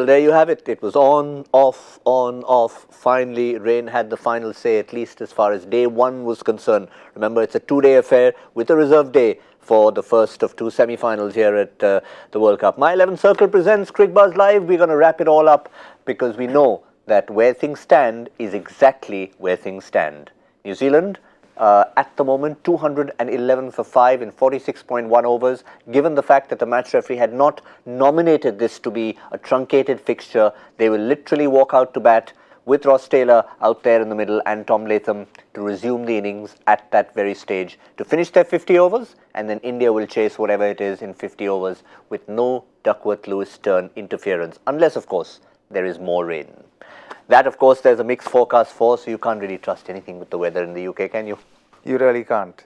Well, there you have it. It was on, off, on, off. Finally, rain had the final say, at least as far as day one was concerned. Remember, it's a two-day affair with a reserve day for the first of two semi-finals here at the World Cup. My 11 Circle presents Cricbuzz Live. We're going to wrap it all up because we know that where things stand is exactly where things stand. New Zealand, at the moment, 211 for 5 in 46.1 overs. Given the fact that the match referee had not nominated this to be a truncated fixture, they will literally walk out to bat with Ross Taylor out there in the middle and Tom Latham to resume the innings at that very stage to finish their 50 overs, and then India will chase whatever it is in 50 overs with no Duckworth-Lewis turn interference, unless, of course, there is more rain. That, of course, there's a mixed forecast for, so you can't really trust anything with the weather in the UK, can you? You really can't.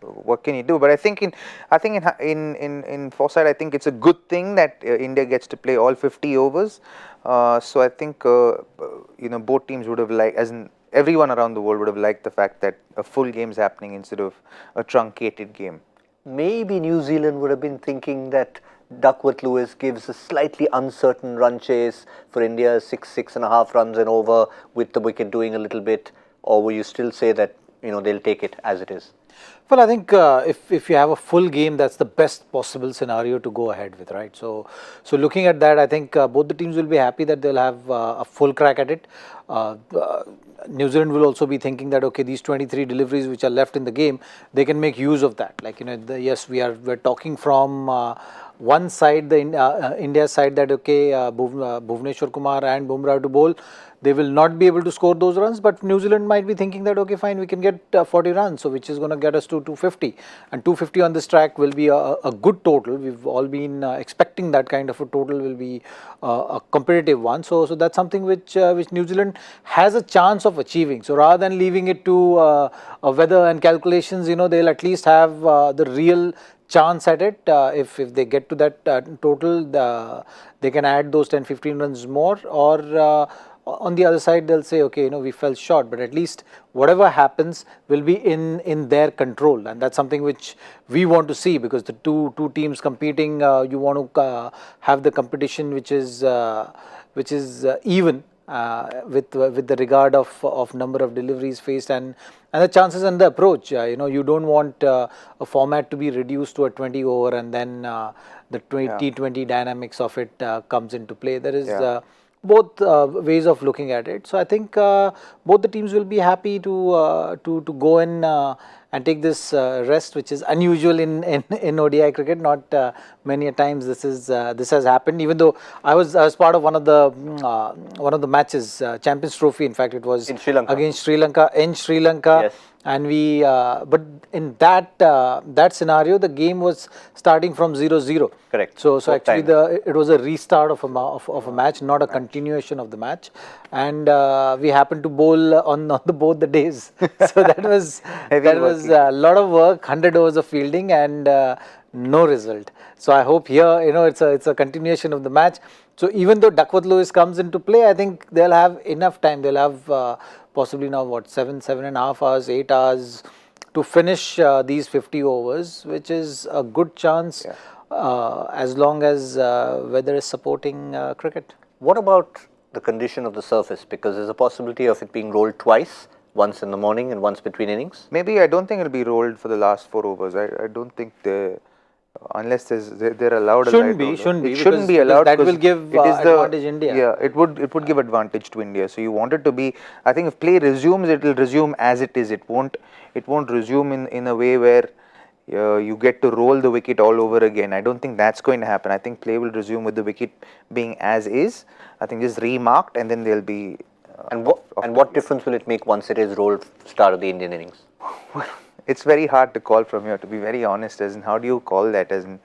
What can you do? But I think in foresight, I think it's a good thing that India gets to play all 50 overs. So I think both teams would have liked, everyone around the world would have liked the fact that a full game is happening instead of a truncated game. Maybe New Zealand would have been thinking that Duckworth-Lewis gives a slightly uncertain run chase for India, 6.5 runs and over, with the wicket doing a little bit, or will you still say that they'll take it as it is? Well, I think if you have a full game, that's the best possible scenario to go ahead with, right? So looking at that, I think both the teams will be happy that they'll have a full crack at it. New Zealand will also be thinking that, okay, these 23 deliveries which are left in the game, they can make use of that. Like, yes, we're talking from one side, the India side, that okay, Bhuvneshwar Kumar and Bumrah to bowl, they will not be able to score those runs, but New Zealand might be thinking that okay, fine, we can get 40 runs, so which is going to get us to 250, and 250 on this track will be a good total. We've all been expecting that kind of a total will be a competitive one, so that's something which New Zealand has a chance of achieving. So rather than leaving it to weather and calculations, they'll at least have the real chance at it. If they get to that total, they can add those 10-15 runs more, or on the other side they'll say, okay, we fell short, but at least whatever happens will be in their control, and that's something which we want to see, because the two teams competing, you want to have the competition which is even with the regard of number of deliveries faced and the chances and the approach. You don't want a format to be reduced to a 20 over and then the T20 dynamics of it comes into play. There is both ways of looking at it. So I think both the teams will be happy to go in and take this rest, which is unusual in ODI cricket. Not many a times this has happened. Even though I was part of one of the matches, Champions Trophy. In fact, it was in Sri Lanka. Against Sri Lanka in Sri Lanka. Yes. And we, but in that scenario, the game was starting from 0-0. Correct. So actually, it was a restart of a match, not a continuation of the match, and we happened to bowl on both the days. So that was a lot of work, 100 overs of fielding, and no result. So I hope here, it's a continuation of the match. So even though Duckworth-Lewis comes into play, I think they'll have enough time. They'll have possibly now 7.5 hours, 8 hours to finish these 50 overs, which is a good chance as long as weather is supporting cricket. What about the condition of the surface? Because there's a possibility of it being rolled twice, once in the morning and once between innings. Maybe. I don't think it'll be rolled for the last 4 overs. I don't think unless they're allowed. Shouldn't be allowed. That will give advantage India. Yeah, it would give advantage to India. So you want it to be. I think if play resumes, it will resume as it is. It won't resume in a way where you get to roll the wicket all over again. I don't think that's going to happen. I think play will resume with the wicket being as is. I think just remarked, and then they'll be. And what difference will it make once it is rolled start of the Indian innings? It's very hard to call from here, to be very honest. As in, how do you call that? As in,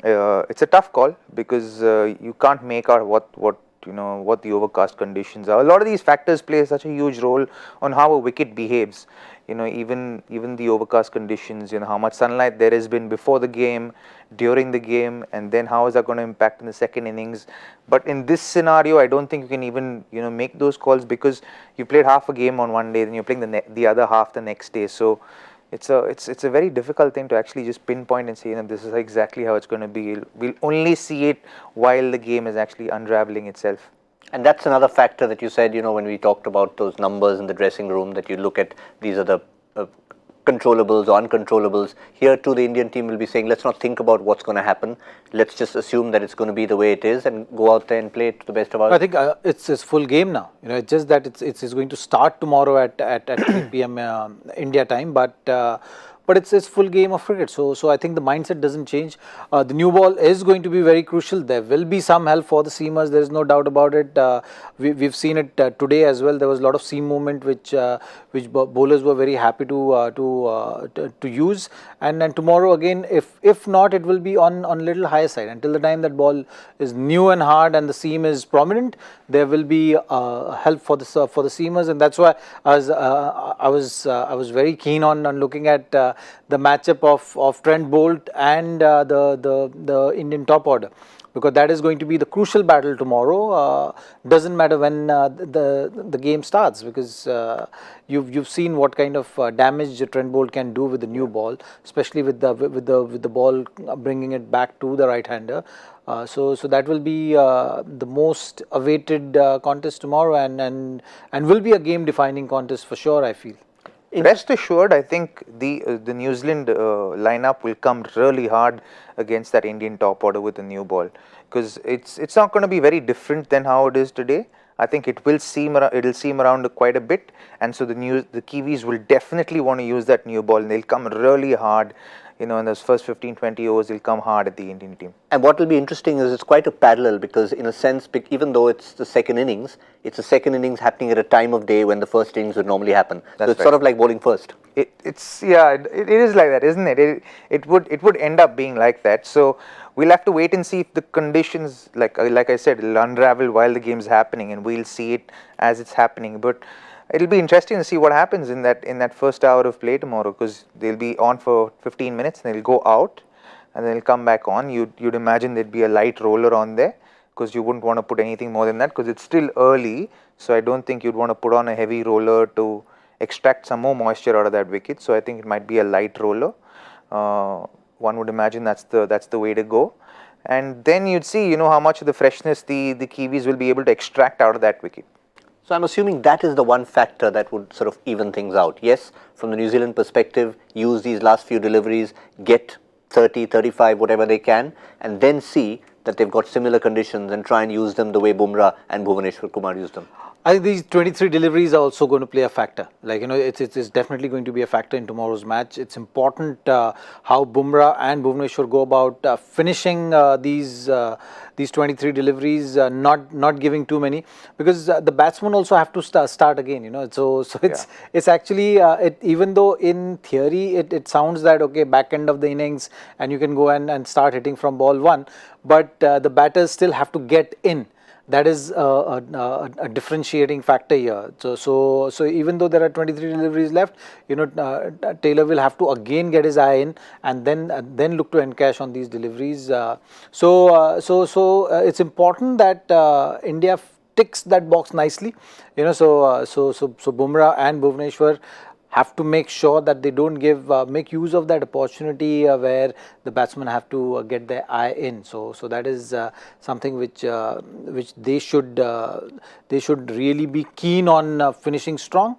it's a tough call because you can't make out what the overcast conditions are. A lot of these factors play such a huge role on how a wicket behaves. Even the overcast conditions. How much sunlight there has been before the game, during the game, and then how is that going to impact in the second innings. But in this scenario, I don't think you can even make those calls, because you played half a game on one day, then you're playing the other half the next day. So it's a very difficult thing to actually just pinpoint and say, this is exactly how it's going to be. We'll only see it while the game is actually unraveling itself. And that's another factor that you said, when we talked about those numbers in the dressing room, that you look at, these are the controllables or uncontrollables. Here too, the Indian team will be saying, let's not think about what's going to happen. Let's just assume that it's going to be the way it is and go out there and play it to the best of our. I think it's full game now. It's just that it's going to start tomorrow at 3 p.m. India time, but it's full game of cricket. So I think the mindset doesn't change. The new ball is going to be very crucial. There will be some help for the seamers. There is no doubt about it. We've seen it today as well. There was a lot of seam movement which bowlers were very happy to use. And tomorrow again, if not, it will be on little higher side. Until the time that ball is new and hard and the seam is prominent, there will be help for the seamers, and that's why I was very keen on looking at the matchup of Trent Bolt and the Indian top order, because that is going to be the crucial battle tomorrow. Doesn't matter when the game starts, because you've seen what kind of damage Trent Bolt can do with the new ball, especially with the ball bringing it back to the right hander. So that will be the most awaited contest tomorrow, and will be a game defining contest for sure, I feel. Rest assured, I think the New Zealand lineup will come really hard against that Indian top order with the new ball, because it's not going to be very different than how it is today. I think it'll seem around quite a bit, and so the Kiwis will definitely want to use that new ball, and they'll come really hard. In those first 15-20 overs, they'll come hard at the Indian team. And what will be interesting is it's quite a parallel, because in a sense, even though it's the second innings, it's the second innings happening at a time of day when the first innings would normally happen. That's so it's right. Sort of like bowling first. It is like that, isn't it? It would end up being like that. So we'll have to wait and see if the conditions, like I said, will unravel while the game's happening, and we'll see it as it's happening. But it'll be interesting to see what happens in that first hour of play tomorrow, because they'll be on for 15 minutes and they'll go out and then they'll come back on. You'd imagine there'd be a light roller on there, because you wouldn't want to put anything more than that, because it's still early. So I don't think you'd want to put on a heavy roller to extract some more moisture out of that wicket. So I think it might be a light roller. One would imagine that's the way to go. And then you'd see, how much of the freshness the Kiwis will be able to extract out of that wicket. So I'm assuming that is the one factor that would sort of even things out. Yes, from the New Zealand perspective, use these last few deliveries, get 30, 35, whatever they can, and then see that they've got similar conditions and try and use them the way Bumrah and Bhuvaneshwar Kumar used them. I think these 23 deliveries are also going to play a factor. It's definitely going to be a factor in tomorrow's match. It's important how Bumrah and Bhuvaneshwar go about finishing these 23 deliveries, not giving too many, because the batsmen also have to start again. So it's actually even though in theory it sounds that okay, back end of the innings and you can go and start hitting from ball one, but the batters still have to get in. That is a differentiating factor here. So even though there are 23 deliveries left, Taylor will have to again get his eye in, and then look to encash on these deliveries. So it's important that India ticks that box nicely. So Bumrah and Bhuvaneshwar have to make sure that they don't make use of that opportunity where the batsmen have to get their eye in. So that is something which they should really be keen on finishing strong.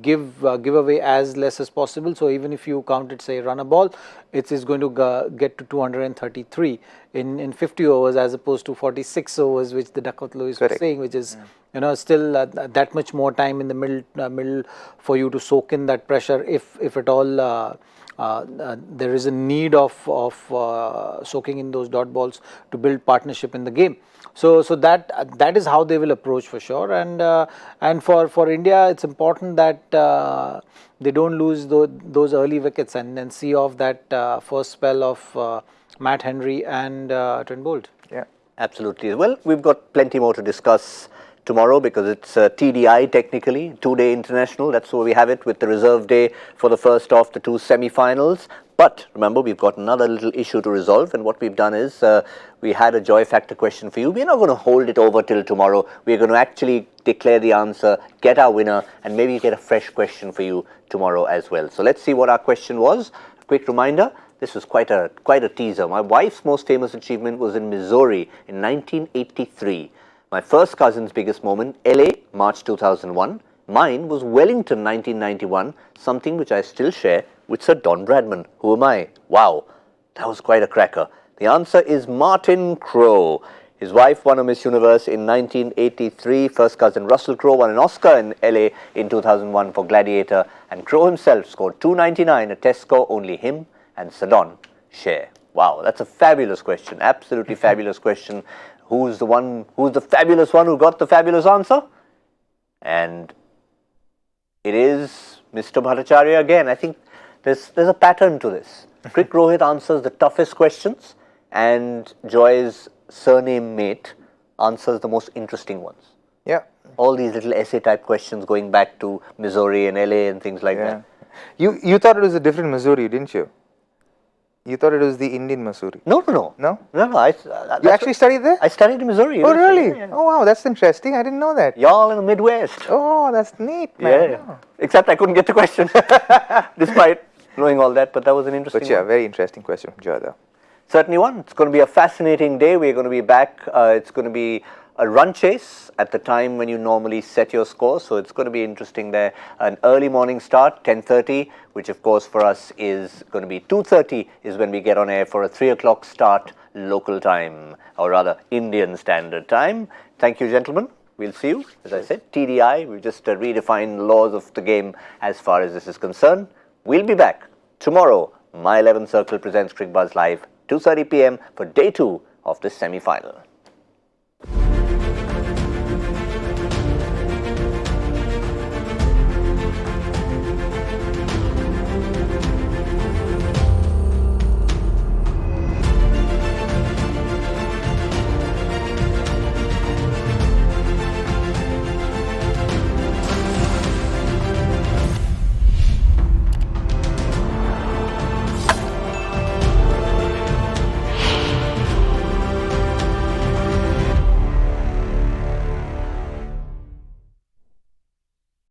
Give away as less as possible. So even if you count it, say, run a ball, it is going to get to 233 in 50 overs as opposed to 46 overs, which the Duckworth Lewis was saying, which is still that much more time in the middle for you to soak in that pressure, if at all there is a need of soaking in those dot balls to build partnership in the game. So that is how they will approach for sure. And for India, it's important that they don't lose those early wickets and then see off that first spell of Matt Henry and Trent Bolt. Yeah, absolutely. Well, we've got plenty more to discuss tomorrow, because it's TDI technically, 2-day international. That's where we have it, with the reserve day for the first of the two semi-finals. But remember, we've got another little issue to resolve, and what we've done is we had a joy factor question for you. We're not going to hold it over till tomorrow. We're going to actually declare the answer, get our winner, and maybe get a fresh question for you tomorrow as well. So let's see what our question was. A quick reminder, this was quite a teaser. My wife's most famous achievement was in Missouri in 1983. My first cousin's biggest moment, LA, March 2001. Mine was Wellington 1991, something which I still share with Sir Don Bradman. Who am I? Wow, that was quite a cracker. The answer is Martin Crowe. His wife won a Miss Universe in 1983. First cousin Russell Crowe won an Oscar in LA in 2001 for Gladiator. And Crowe himself scored 299, a test score only him and Sir Don share. Wow, that's a fabulous question. Absolutely fabulous question. Who's the fabulous one who got the fabulous answer? And it is Mr. Bhattacharya again. I think there's a pattern to this. Crick Rohit answers the toughest questions, and Joy's surname mate answers the most interesting ones. Yeah. All these little essay type questions going back to Missouri and LA and things like that. You thought it was a different Missouri, didn't you? You thought it was the Indian Missouri. No. No? No. You actually studied there? I studied in Missouri. Oh, really? Yeah. Oh, wow, that's interesting. I didn't know that. Y'all in the Midwest. Oh, that's neat, man. Yeah. Except I couldn't get the question, despite knowing all that. But that was an interesting But yeah, one. very interesting question from Jada. Certainly one. It's going to be a fascinating day. We're going to be back. It's going to be a run chase at the time when you normally set your score. So it's going to be interesting there. An early morning start, 10:30, which of course for us is going to be 2:30 is when we get on air for a 3 o'clock start local time, or rather Indian Standard Time. Thank you, gentlemen. We'll see you. As I said, TDI, we've just redefined the laws of the game as far as this is concerned. We'll be back tomorrow. My 11th Circle presents Cricbuzz Live, 2:30 p.m. for day 2 of the semi-final.